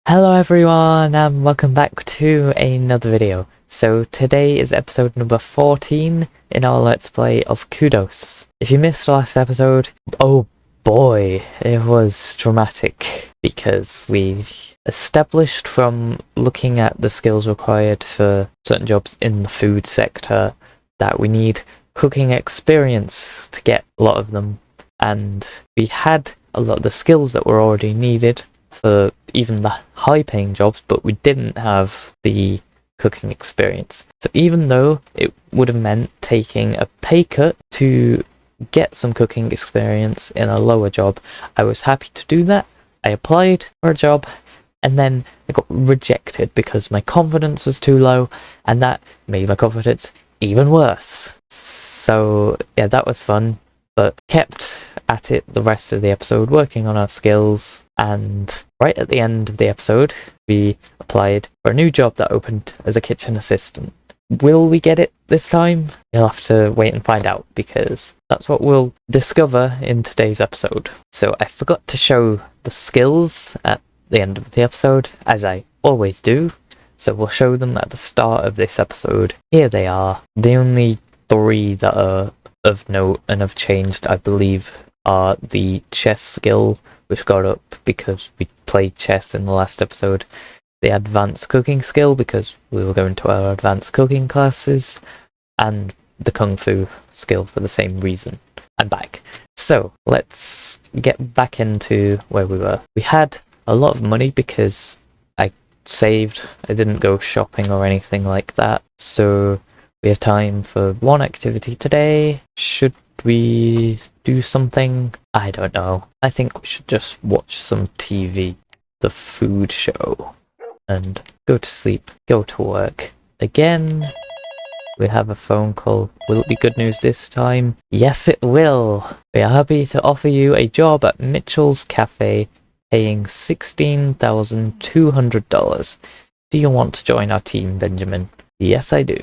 Hello everyone and welcome back to another video. So today is episode number 14 in our Let's Play of Kudos. If you missed the last episode, oh boy, it was dramatic because we established from looking at the skills required for certain jobs in the food sector that we need cooking experience to get a lot of them, and we had a lot of the skills that were already needed for even the high-paying jobs, but we didn't have the cooking experience. So even though it would have meant taking a pay cut to get some cooking experience in a lower job, I was happy to do that. I applied for a job, and then I got rejected because my confidence was too low, and that made my confidence even worse. So yeah, that was fun, but kept at it the rest of the episode, working on our skills, and right at the end of the episode, we applied for a new job that opened as a kitchen assistant. Will we get it this time? You'll have to wait and find out, because that's what we'll discover in today's episode. So I forgot to show the skills at the end of the episode, as I always do, so we'll show them at the start of this episode. Here they are. The only three that are of note and have changed, I believe, are the chess skill, which got up because we played chess in the last episode, the advanced cooking skill because we were going to our advanced cooking classes, and the kung fu skill for the same reason. I'm back. So let's get back into where we were. We had a lot of money because I saved. I didn't go shopping or anything like that, so we have time for one activity today. Should we do something? I don't know. I think we should just watch some TV, the food show, and go to sleep, go to work. Again, we have a phone call. Will it be good news this time? Yes, it will. We are happy to offer you a job at Mitchell's Cafe, paying $16,200. Do you want to join our team, Benjamin? Yes, I do.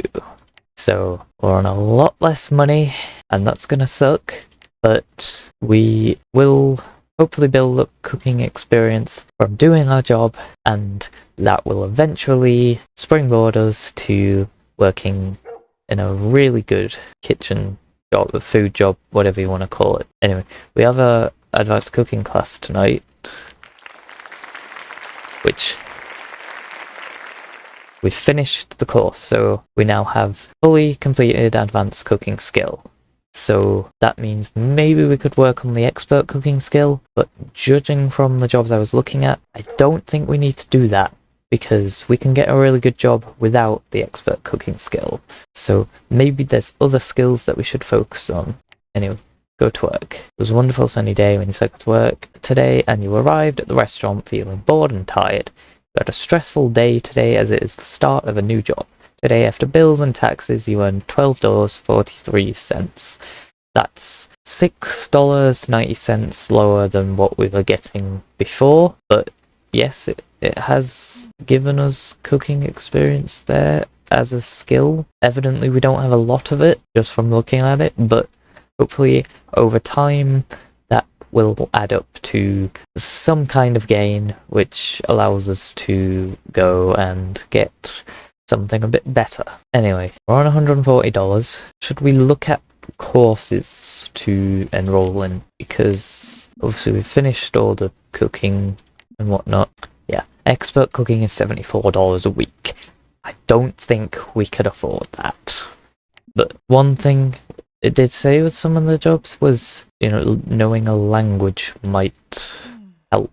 So we're on a lot less money, and that's gonna suck, but we will hopefully build up cooking experience from doing our job, and that will eventually springboard us to working in a really good kitchen job, a food job, whatever you want to call it. Anyway, we have a advanced cooking class tonight, which we finished the course, so we now have fully completed advanced cooking skill. So that means maybe we could work on the expert cooking skill, but judging from the jobs I was looking at, I don't think we need to do that, because we can get a really good job without the expert cooking skill. So maybe there's other skills that we should focus on. Anyway, go to work. It was a wonderful sunny day when you set to work today, and you arrived at the restaurant feeling bored and tired. You had a stressful day today, as it is the start of a new job. Today, after bills and taxes, you earned $12.43. That's $6.90 lower than what we were getting before, but yes, it has given us cooking experience there as a skill. Evidently, we don't have a lot of it just from looking at it, but hopefully over time that will add up to some kind of gain, which allows us to go and get something a bit better. Anyway, we're on $140. Should we look at courses to enroll in? Because obviously we've finished all the cooking and whatnot. Yeah, expert cooking is $74 a week. I don't think we could afford that. But one thing it did say with some of the jobs was, knowing a language might help.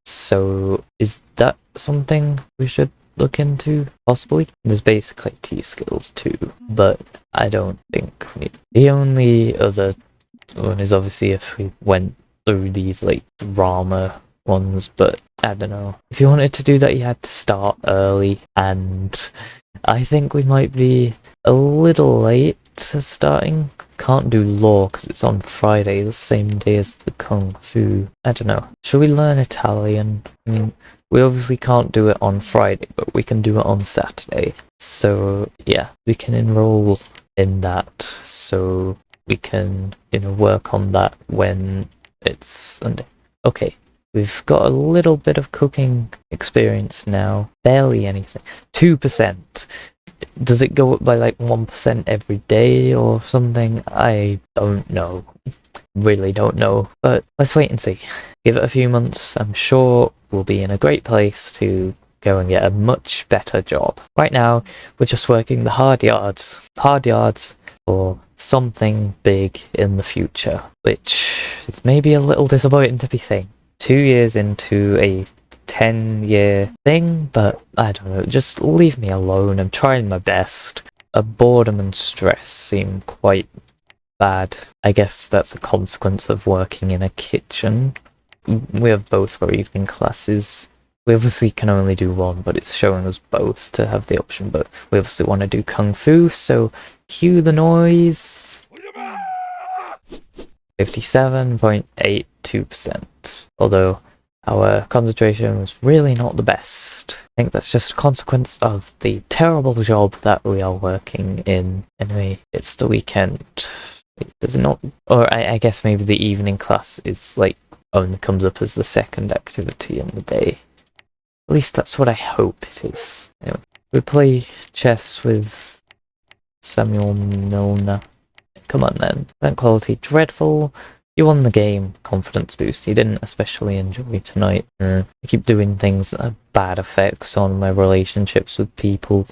So is that something we should look into? Possibly. There's basic IT skills too, but I don't think we need. The only other one is obviously if we went through these drama ones, but I don't know. If you wanted to do that, you had to start early, and I think we might be a little late to starting. Can't do law because it's on Friday, the same day as the kung fu. I don't know. Should we learn Italian? I mean, we obviously can't do it on Friday, but we can do it on Saturday. So yeah, we can enroll in that, so we can work on that when it's Sunday. Okay, We've got a little bit of cooking experience now. Barely anything. 2%. Does it go up by like 1% every day or something? I don't know. Really don't know. But let's wait and see. Give it a few months. I'm sure we'll be in a great place to go and get a much better job. Right now, we're just working the hard yards. Hard yards for something big in the future, which is maybe a little disappointing to be saying. 2 years into a 10-year thing, but I don't know, just leave me alone. I'm trying my best. Boredom and stress seem quite bad. I guess that's a consequence of working in a kitchen. We have both our evening classes. We obviously can only do one, but it's showing us both to have the option, but we obviously want to do Kung Fu, so cue the noise. 57.82%. Although our concentration was really not the best. I think that's just a consequence of the terrible job that we are working in. Anyway, it's the weekend. Does it not? Or I guess maybe the evening class is like only comes up as the second activity in the day. At least that's what I hope it is. Anyway, we play chess with Samuel Milner. Come on then. Event quality dreadful. You won the game. Confidence boost. You didn't especially enjoy tonight. I keep doing things that have bad effects on my relationships with people.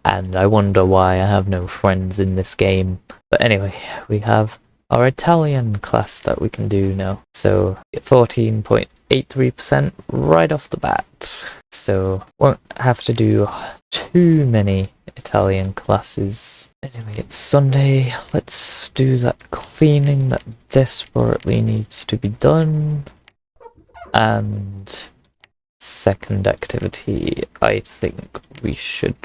And I wonder why I have no friends in this game. But anyway, we have our Italian class that we can do now. So, 14.83% right off the bat. So, won't have to do too many Italian classes. Anyway, it's Sunday. Let's do that cleaning that desperately needs to be done. And second activity, I think we should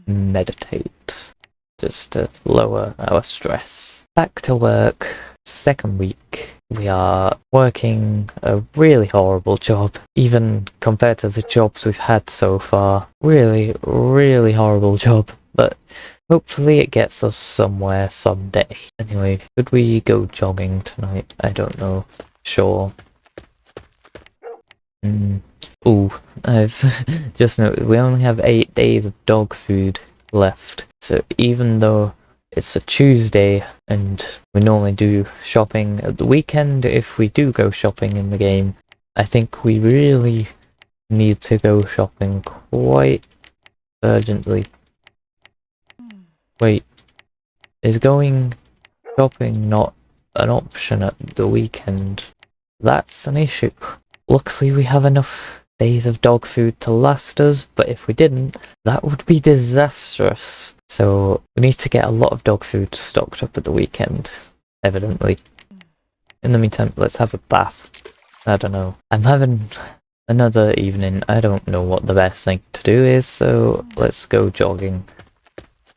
meditate just to lower our stress. Back to work. Second week. We are working a really horrible job, even compared to the jobs we've had so far. Really, really horrible job, but hopefully it gets us somewhere someday. Anyway, could we go jogging tonight? I don't know. Sure. Ooh, I've just noticed we only have 8 days of dog food left. So even though it's a Tuesday and we normally do shopping at the weekend, if we do go shopping in the game, I think we really need to go shopping quite urgently. Wait, is going shopping not an option at the weekend? That's an issue. Luckily we have enough days of dog food to last us, but if we didn't, that would be disastrous. So we need to get a lot of dog food stocked up at the weekend, evidently. In the meantime, let's have a bath. I don't know. I'm having another evening. I don't know what the best thing to do is, so let's go jogging.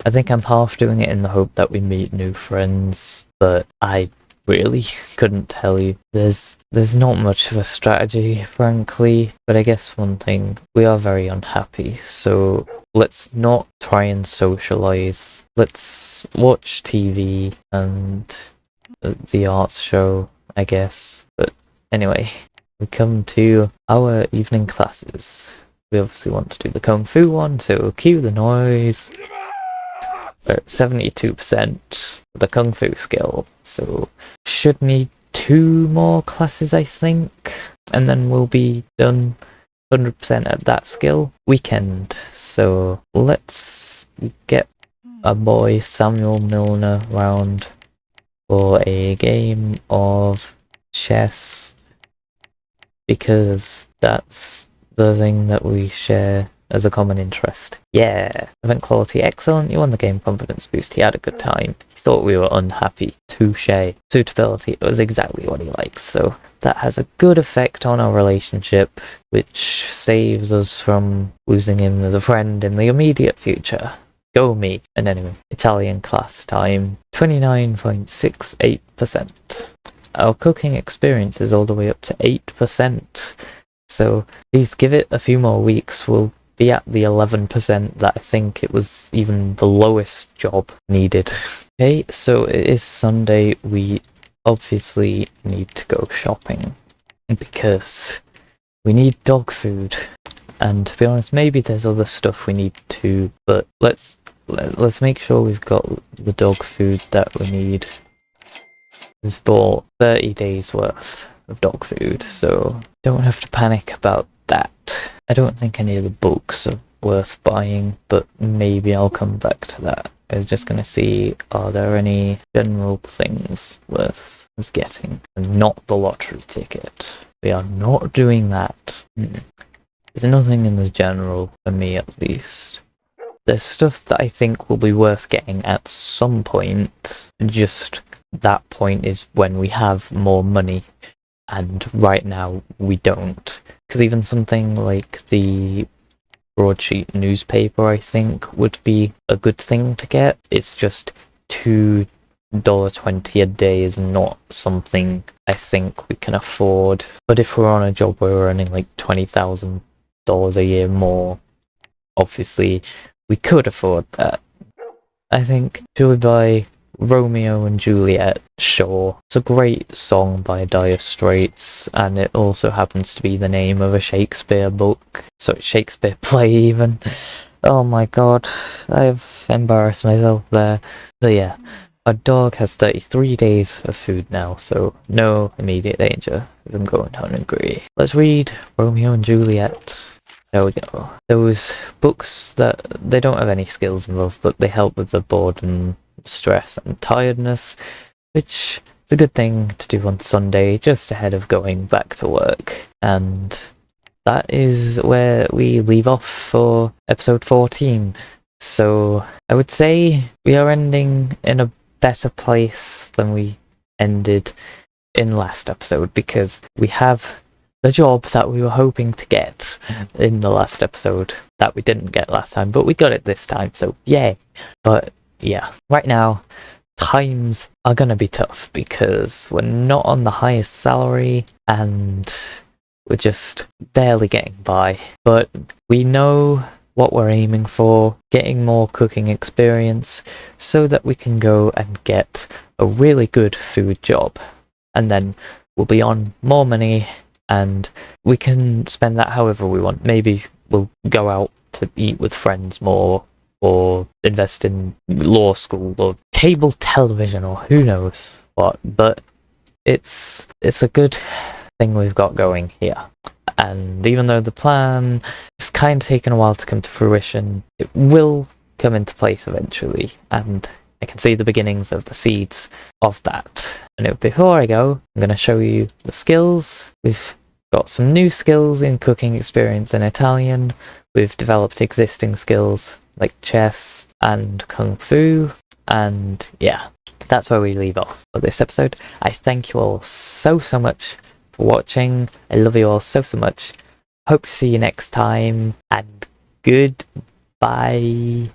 I think I'm half doing it in the hope that we meet new friends, but I really couldn't tell you. There's not much of a strategy, frankly, but I guess one thing, we are very unhappy, so let's not try and socialize. Let's watch TV and the arts show, I guess. But anyway, we come to our evening classes. We obviously want to do the Kung Fu one, so cue the noise. We're at 72% for the Kung Fu skill, so should need 2 more classes, I think, and then we'll be done 100% at that skill. Weekend, so let's get our boy Samuel Milner round for a game of chess, because that's the thing that we share as a common interest. Yeah, event quality excellent. You won the game. Confidence boost. He had a good time. He thought we were unhappy. Touche. Suitability. It was exactly what he likes. So that has a good effect on our relationship, which saves us from losing him as a friend in the immediate future. Go me. And anyway, Italian class time. 29.68%. Our cooking experience is all the way up to 8%. So please give it a few more weeks. We'll be at the 11% that I think it was even the lowest job needed. Okay, so it is Sunday. We obviously need to go shopping. because we need dog food. And to be honest, maybe there's other stuff we need too, but let's make sure we've got the dog food that we need. We've bought 30 days worth of dog food, so don't have to panic about that. I don't think any of the books are worth buying, but maybe I'll come back to that. I was just going to see, are there any general things worth us getting? And not the lottery ticket. We are not doing that. There's nothing in the general, for me at least. There's stuff that I think will be worth getting at some point, just that point is when we have more money, and right now we don't. Because even something like the broadsheet newspaper, I think, would be a good thing to get. It's just $2.20 a day is not something I think we can afford. But if we're on a job where we're earning like $20,000 a year more, obviously we could afford that. I think, should we buy Romeo and Juliet? Sure. It's a great song by Dire Straits, and it also happens to be the name of a Shakespeare book. So Shakespeare play even. Oh my god, I've embarrassed myself there. But yeah, our dog has 33 days of food now, so no immediate danger of him going hungry. Let's read Romeo and Juliet. There we go. Those books that they don't have any skills involved, but they help with the boredom, stress and tiredness, which is a good thing to do on Sunday just ahead of going back to work. And that is where we leave off for episode 14. So I would say we are ending in a better place than we ended in last episode, because we have the job that we were hoping to get in the last episode that we didn't get last time, but we got it this time, so yay. But yeah, right now times are gonna be tough because we're not on the highest salary and we're just barely getting by. But we know what we're aiming for, getting more cooking experience so that we can go and get a really good food job, and then we'll be on more money and we can spend that however we want. Maybe we'll go out to eat with friends more, or invest in law school or cable television, or who knows what. But it's a good thing we've got going here. And even though the plan is kind of taken a while to come to fruition, it will come into place eventually, and I can see the beginnings of the seeds of that. And before I go, I'm going to show you the skills. We've got some new skills in cooking experience in Italian. We've developed existing skills like chess and kung fu. And yeah, that's where we leave off for this episode. I thank you all so much for watching. I love you all so much. Hope to see you next time, and goodbye.